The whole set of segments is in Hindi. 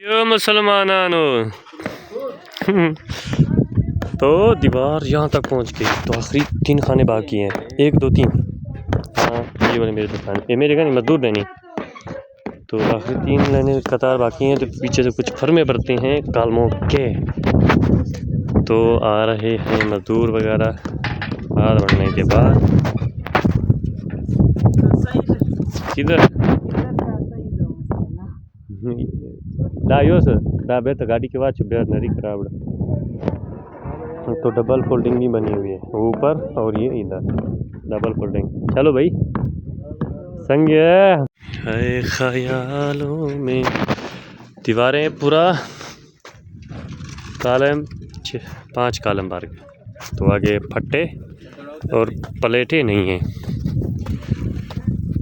यो मुसलमानानो तो दीवार यहाँ तक पहुँच गई। तो आखिरी 3 खाने बाकी हैं, 1 2 3। हाँ ये वाले मेरे दुकान, ये मेरे का नहीं, मजदूर नहीं। तो आखिरी 3 लाइनें कतार बाकी हैं। तो पीछे से कुछ फर्में भरते हैं कालमों के। तो आ रहे हैं मजदूर वगैरह हाथ बढ़ने के बाद। किधर दा बेहतर गाड़ी के बाद नरी खराब। तो डबल फोल्डिंग भी बनी हुई है ऊपर और ये इधर डबल फोल्डिंग। चलो भाई संग है ख्यालों में। दीवारें पूरा कालम 5 कालम बार के। तो आगे फट्टे और प्लेटें नहीं हैं।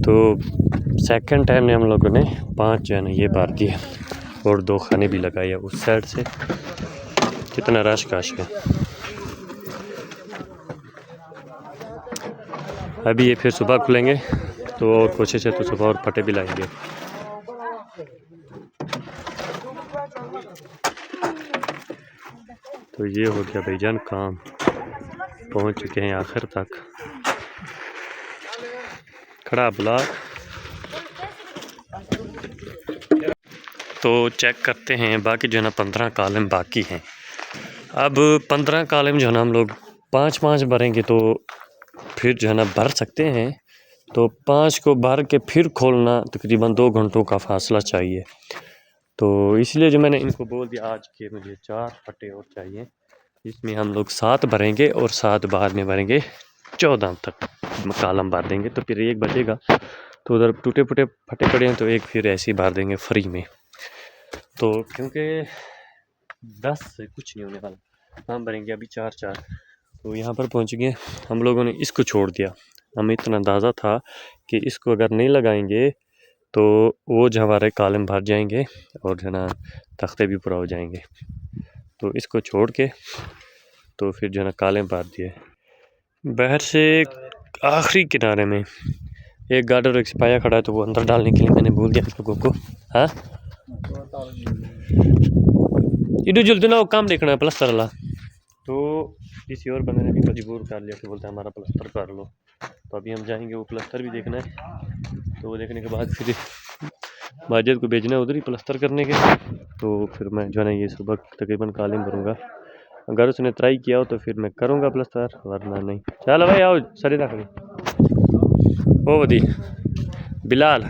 तो सेकंड टाइम ने हम लोगों ने 5 जो है ना ये बार दिए और 2 खाने भी लगाए हैं उस साइड से। कितना रश काश है। अभी ये फिर सुबह खुलेंगे तो और कोशिश है तो सुबह और फटे भी लाएंगे। तो ये हो गया भाईजान काम, पहुंच चुके हैं आखिर तक। खड़ा ब्लॉक। तो चेक करते हैं बाकी जो है ना 15 कालम बाकी हैं। अब 15 कालम जो है ना हम लोग 5-5 भरेंगे तो फिर जो है ना भर सकते हैं। तो 5 को भर के फिर खोलना तकरीबन 2 घंटों का फासला चाहिए। तो इसलिए जो मैंने इनको बोल दिया आज के मुझे 4 फटे और चाहिए। इसमें हम लोग 7 भरेंगे और 7 बाद में भरेंगे 14 तक कालम भर देंगे। तो फिर 1 बचेगा। तो उधर टूटे फूटे फटे पड़े हैं तो 1 फिर ऐसे ही भर देंगे फ्री में। तो क्योंकि 10 से कुछ नहीं होने वाला, हम भरेंगे अभी 4-4। तो यहाँ पर पहुँच गए हम लोगों ने। इसको छोड़ दिया, हमें इतना अंदाज़ा था कि इसको अगर नहीं लगाएंगे तो वो जो हमारे कालम भर जाएंगे और जो है ना तख्ते भी पूरा हो जाएंगे। तो इसको छोड़ के तो फिर जो है ना कालम भर दिए। बाहर से आखिरी किनारे में एक गार्डर एक सिपाही खड़ा है तो वो अंदर डालने के लिए मैंने बोल दिया लोगों को। हाँ इधर जल्दी ना वो काम देखना है प्लस्तर वाला। तो किसी और बंदे ने भी मजबूर कर लिया कि बोलते हैं हमारा प्लस्तर कर लो। तो अभी हम जाएंगे वो प्लस्तर भी देखना है। तो वो देखने के बाद फिर माजिद को भेजना है उधर ही प्लस्तर करने के। तो फिर मैं जो है ना ये सुबह तकरीबन कालम भरूँगा। अगर उसने ट्राई किया हो तो फिर मैं करूँगा प्लस्तर, वरना नहीं। चलो भाई आओ सरिता खड़ी ओ वदी बिलाल।